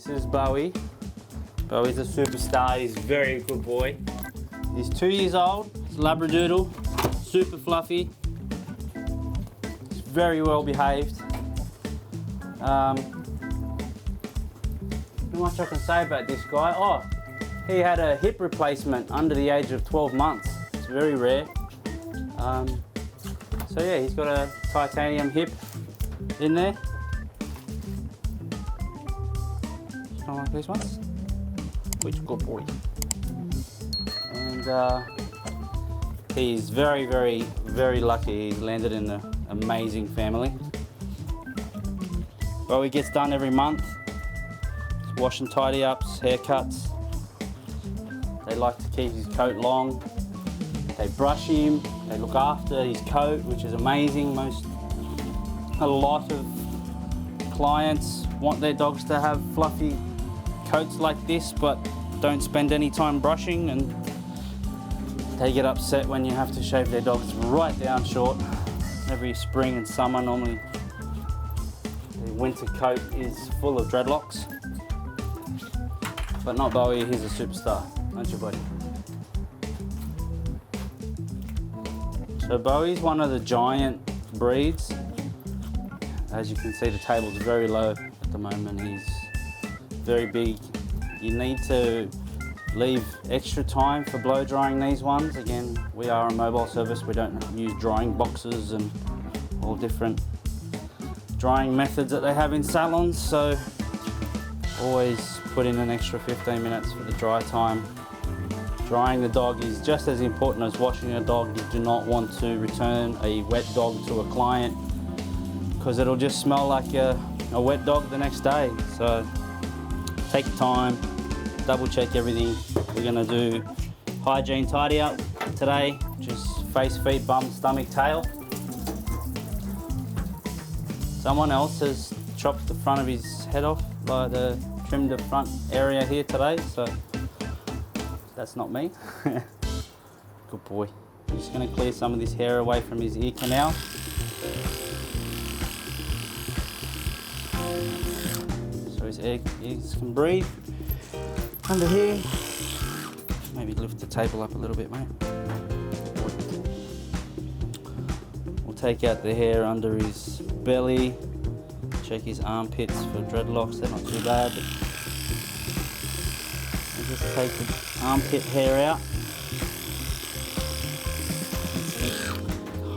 This is Bowie. Bowie's a superstar. He's a very good boy. He's 2 years old. He's a Labradoodle, super fluffy. He's very well behaved. Not much I can say about this guy. Oh, he had a hip replacement under the age of 12 months. It's very rare. So yeah, he's got a titanium hip in there. You don't like these ones? Which good boy. And he's very, very, very lucky. He's landed in an amazing family. Well, he gets done every month. It's wash and tidy ups, haircuts. They like to keep his coat long. They brush him. They look after his coat, which is amazing. A lot of clients want their dogs to have fluffy coats like this, but don't spend any time brushing, and they get upset when you have to shave their dogs right down short. Every spring and summer, normally the winter coat is full of dreadlocks. But not Bowie, he's a superstar, aren't you, buddy? So Bowie's one of the giant breeds. As you can see, the table's very low at the moment. He's very big. You need to leave extra time for blow drying these ones. Again, we are a mobile service. We don't use drying boxes and all different drying methods that they have in salons. So always put in an extra 15 minutes for the dry time. Drying the dog is just as important as washing a dog. You do not want to return a wet dog to a client because it'll just smell like a wet dog the next day. So take your time, double check everything. We're gonna do hygiene tidy up today, just face, feet, bum, stomach, tail. Someone else has chopped the front of his head off trimmed the front area here today, so that's not me. Good boy. I'm just going to clear some of this hair away from his ear canal. So his ears can breathe. Under here, maybe lift the table up a little bit, mate. We'll take out the hair under his belly, check his armpits for dreadlocks. They're not too bad. We'll just take the armpit hair out.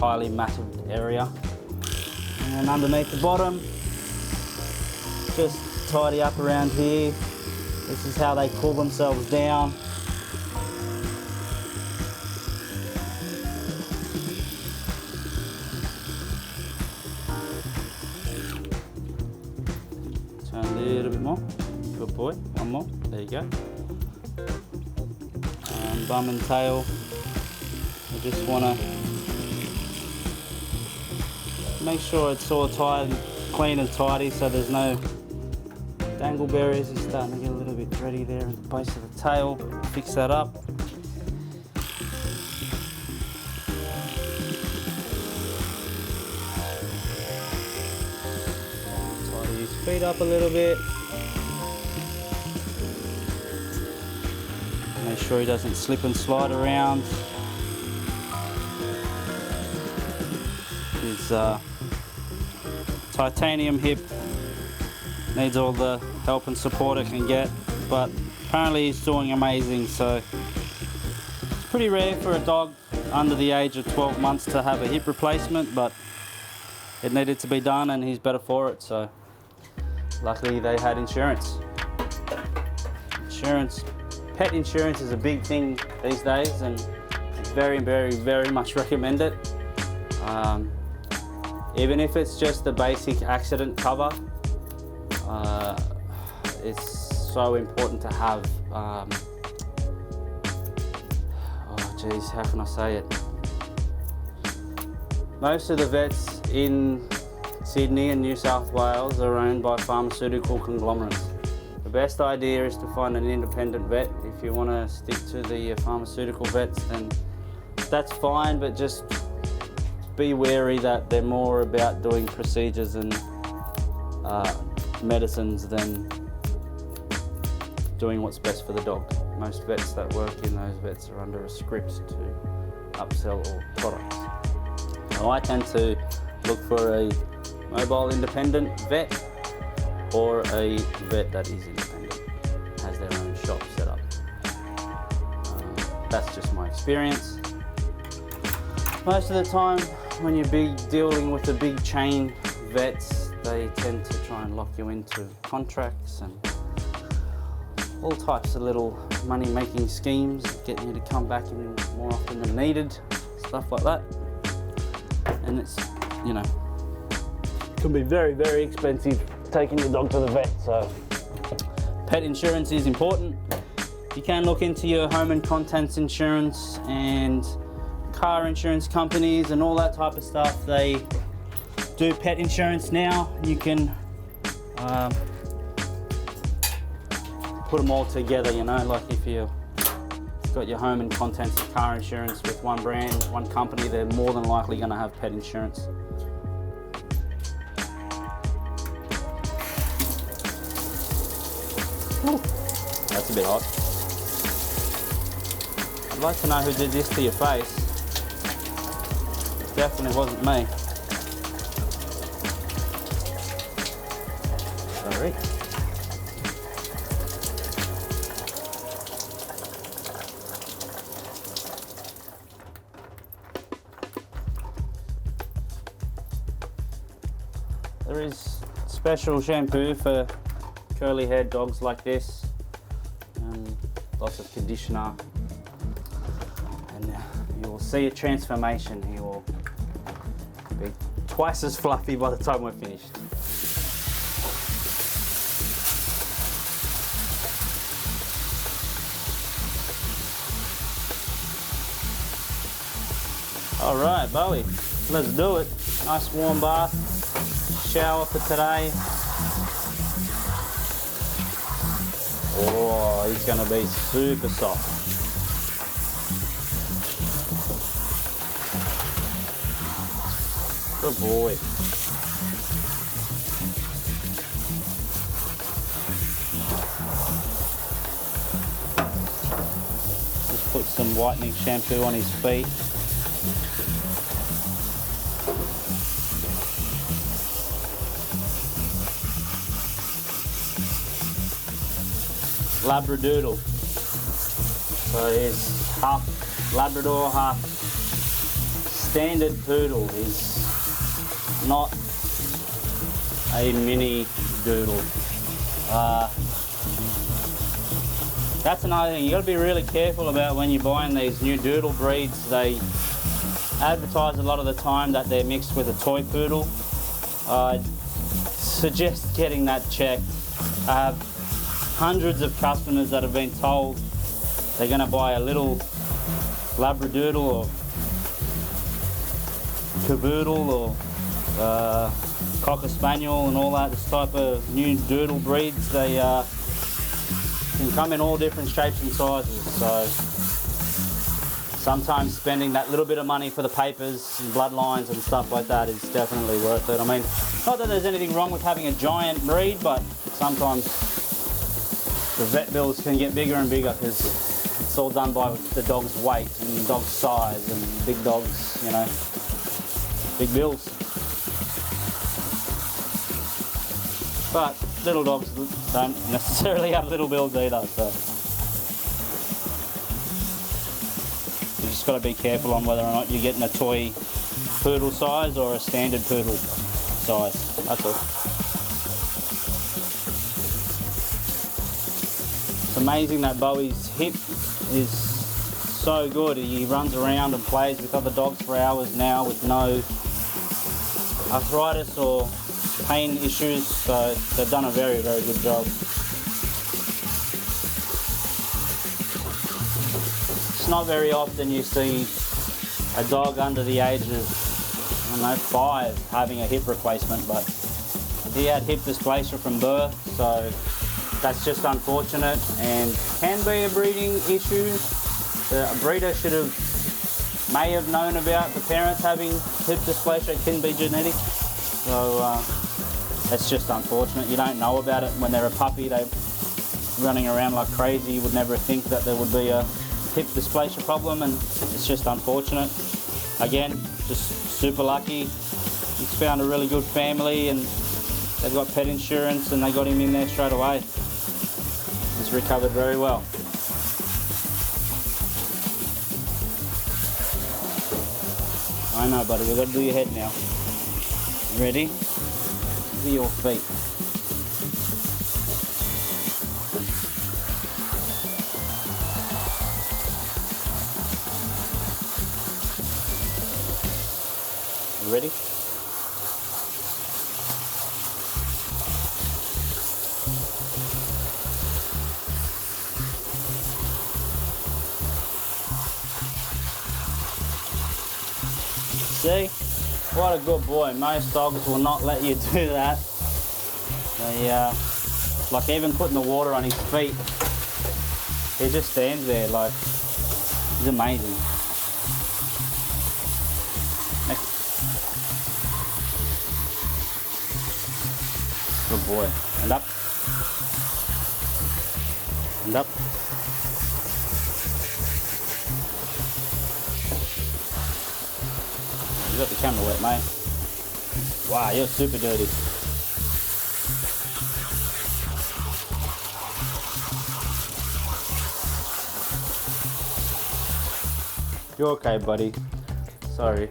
Highly matted area. And underneath the bottom, just tidy up around here. This is how they cool themselves down. Turn a little bit more. Good boy. One more. There you go. Bum and tail. I just want to make sure it's all clean and tidy, so there's no dangleberries. It's starting to get a little bit thready there at the base of the tail. Fix that up. Tidy his feet up a little bit. Make sure he doesn't slip and slide around. His titanium hip needs all the help and support it can get, but apparently he's doing amazing. So it's pretty rare for a dog under the age of 12 months to have a hip replacement, but it needed to be done and he's better for it. So luckily they had insurance. Pet insurance is a big thing these days, and very, very, very much recommend it. Even if it's just a basic accident cover, it's so important to have. Oh geez, how can I say it? Most of the vets in Sydney and New South Wales are owned by pharmaceutical conglomerates. The best idea is to find an independent vet. If you want to stick to the pharmaceutical vets, then that's fine, but just be wary that they're more about doing procedures and medicines than doing what's best for the dog. Most vets that work in those vets are under a script to upsell all products. Now, I tend to look for a mobile independent vet or a vet that is independent, has their own shop set up. That's just my experience. Most of the time when you're dealing with the big chain vets, they tend to try and lock you into contracts and all types of little money-making schemes, getting you to come back in more often than needed, stuff like that. And it's, you know, can be very, very expensive taking your dog to the vet. So pet insurance is important. You can look into your home and contents insurance and car insurance companies and all that type of stuff. They do pet insurance now. You can put them all together, you know, like if you've got your home and contents and car insurance with one brand, one company, they're more than likely going to have pet insurance. Ooh, that's a bit hot. I'd like to know who did this to your face. It definitely wasn't me. Sorry. There is special shampoo for curly haired dogs like this, and lots of conditioner, and you will see a transformation. He will be twice as fluffy by the time we're finished. All right, Bowie, let's do it. Nice warm bath, shower for today. Oh, he's going to be super soft. Good boy. Just put some whitening shampoo on his feet. Labradoodle. So he's half Labrador, half standard poodle. He's not a mini doodle. That's another thing. You got to be really careful about when you're buying these new doodle breeds. They advertise a lot of the time that they're mixed with a toy poodle. I suggest getting that checked. I have hundreds of customers that have been told they're going to buy a little Labradoodle or Caboodle or Cocker Spaniel and all that, this type of new doodle breeds. They can come in all different shapes and sizes, so sometimes spending that little bit of money for the papers and bloodlines and stuff like that is definitely worth it. I mean, not that there's anything wrong with having a giant breed, but sometimes the vet bills can get bigger and bigger because it's all done by the dog's weight and the dog's size, and big dogs, you know, big bills. But little dogs don't necessarily have little bills either, so you just got to be careful on whether or not you're getting a toy poodle size or a standard poodle size, that's all. It's amazing that Bowie's hip is so good. He runs around and plays with other dogs for hours now with no arthritis or pain issues, so they've done a very, very good job. It's not very often you see a dog under the age of, I don't know, 5 having a hip replacement, but he had hip dysplasia from birth, so that's just unfortunate and can be a breeding issue. The breeder may have known about the parents having hip dysplasia. It can be genetic, so it's just unfortunate. You don't know about it when they're a puppy. They running around like crazy. You would never think that there would be a hip dysplasia problem, and it's just unfortunate. Again, just super lucky. He's found a really good family and they've got pet insurance and they got him in there straight away. He's recovered very well. I know, buddy, we've got to do your head now. Ready? Do your feet. Ready? See? What a good boy. Most dogs will not let you do that. They, like even putting the water on his feet, he just stands there like, he's amazing. Next. Good boy. And up. And up. You got the camera wet, mate. Wow, you're super dirty. You're okay, buddy. Sorry.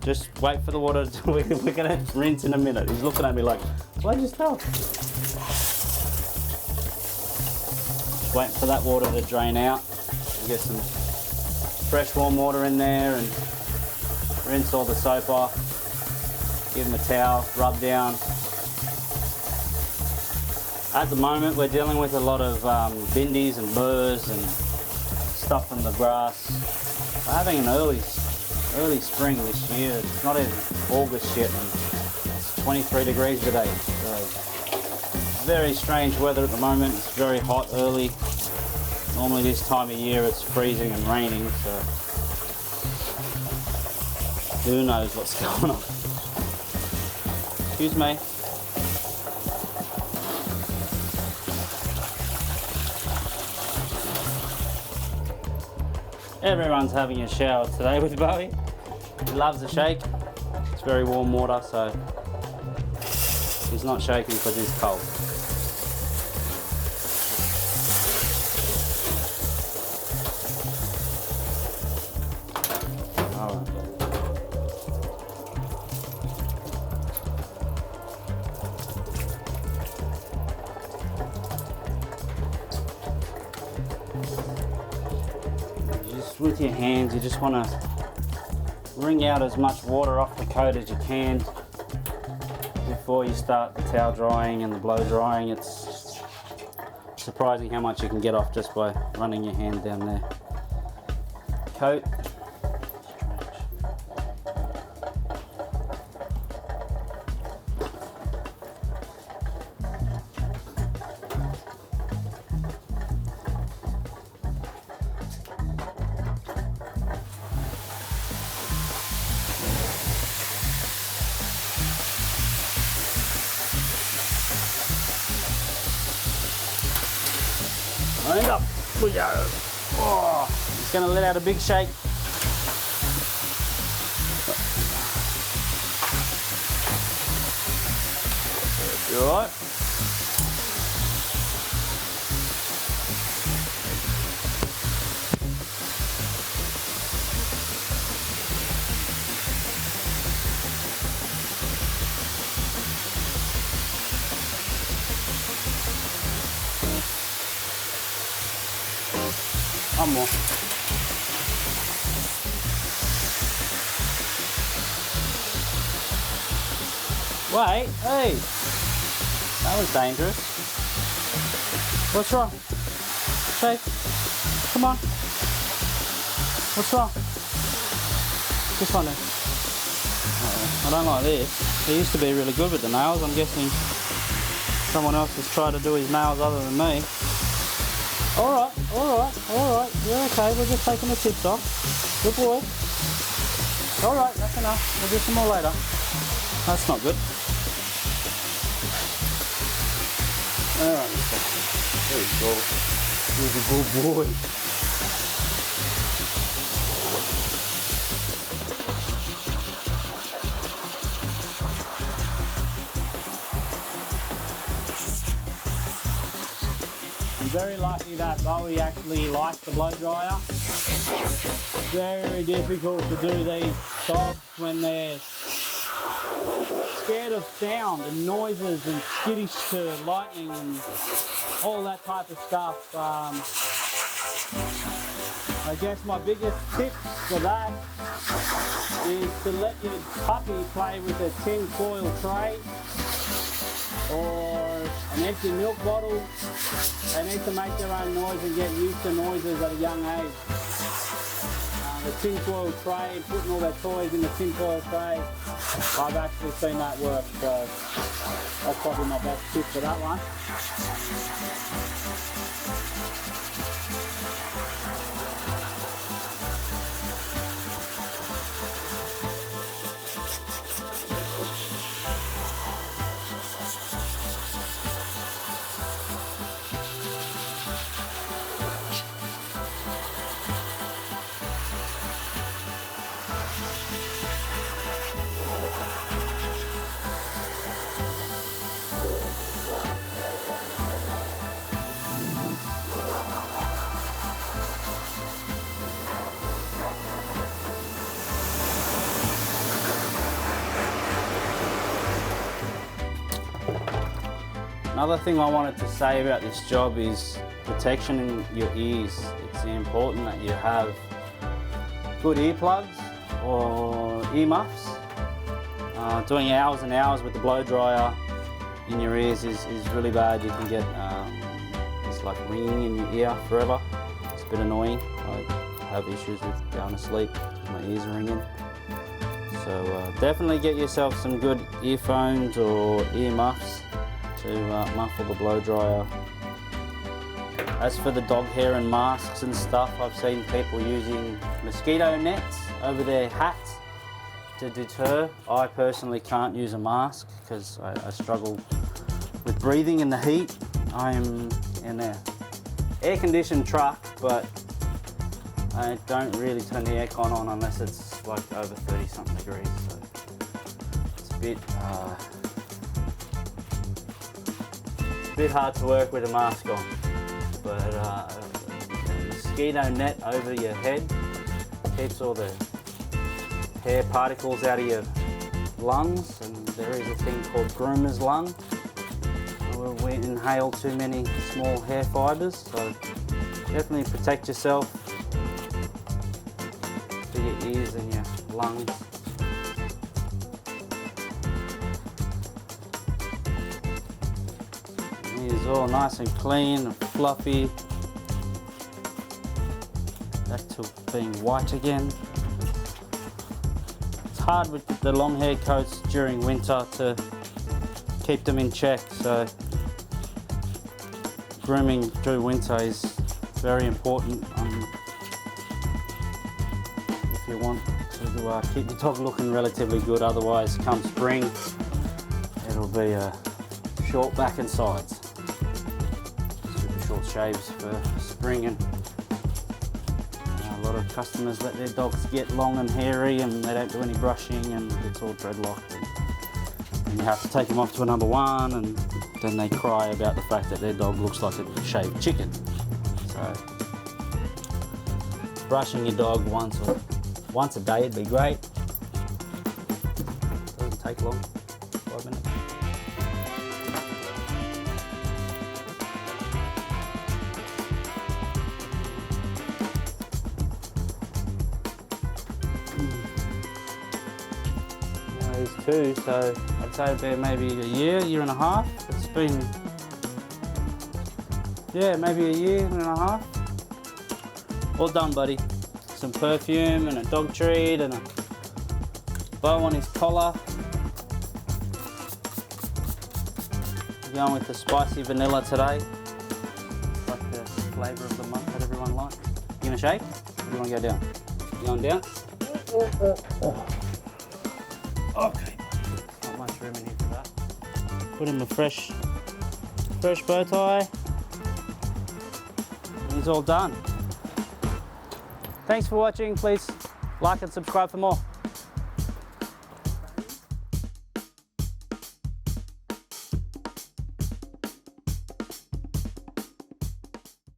Just wait for the water to, we're gonna rinse in a minute. He's looking at me like, why'd you stop? Just waiting for that water to drain out. Get some fresh warm water in there and rinse all the soap off. Give him a towel, rub down. At the moment we're dealing with a lot of bindies and burrs and stuff from the grass. We're having an early spring this year. It's not even August yet and it's 23 degrees today. So very strange weather at the moment. It's very hot early. Normally this time of year it's freezing and raining, so who knows what's going on. Excuse me. Everyone's having a shower today with Bowie. He loves a shake. It's very warm water, so he's not shaking because he's cold. Alright. With your hands, you just want to wring out as much water off the coat as you can before you start the towel drying and the blow drying. It's surprising how much you can get off just by running your hand down there. Coat. Wind up. Oh, he's going to let out a big shake. You all right? One more. Wait, hey, that was dangerous. What's wrong? Shake, come on. What's wrong? This one then. I don't like this. He used to be really good with the nails. I'm guessing someone else has tried to do his nails other than me. Alright, you're okay, we're just taking the tips off. Good boy. Alright, that's enough. We'll do some more later. That's not good. Alright, there you go. He's a good boy. I'm very lucky that Bowie actually likes the blow dryer. Very difficult to do these dogs when they're scared of sound and noises and skittish to lightning and all that type of stuff. I guess my biggest tip for that is to let your puppy play with a tin foil tray or an empty milk bottle. They need to make their own noise and get used to noises at a young age. The tin foil tray, putting all their toys in the tin foil tray, I've actually seen that work, so that's probably my best tip for that one. Another thing I wanted to say about this job is protection in your ears. It's important that you have good earplugs or earmuffs. Doing hours and hours with the blow dryer in your ears is really bad. You can get it's like ringing in your ear forever. It's a bit annoying. I have issues with going to sleep, my ears are ringing. So definitely get yourself some good earphones or earmuffs to muffle the blow dryer. As for the dog hair and masks and stuff, I've seen people using mosquito nets over their hats to deter. I personally can't use a mask because I struggle with breathing in the heat. I'm in an air-conditioned truck, but I don't really turn the aircon on unless it's like over 30-something degrees. So it's a bit hard to work with a mask on. But a mosquito net over your head keeps all the hair particles out of your lungs, and there is a thing called groomer's lung. We inhale too many small hair fibres, so definitely protect yourself for your ears and your lungs. It's all nice and clean and fluffy. Back to being white again. It's hard with the long hair coats during winter to keep them in check, so grooming through winter is very important if you want to keep the dog looking relatively good. Otherwise, come spring, it'll be short back and sides. Super short shaves for spring, and a lot of customers let their dogs get long and hairy and they don't do any brushing and it's all dreadlocked. And you have to take them off to a number one, and then they cry about the fact that their dog looks like a shaved chicken. So brushing your dog once a day would be great. Doesn't take long, 5 minutes. These two, so I'd say it'd be maybe a year and a half. It's been, yeah, maybe a year and a half. All done, buddy. Some perfume and a dog treat and a bow on his collar. We're going with the spicy vanilla today. Like the flavour of the month that everyone likes. You gonna shake? Or do you wanna go down? You going down? Okay. Not much room in here for that. Put in the fresh fresh bow tie. He's all done. Thanks for watching. Please like and subscribe for more.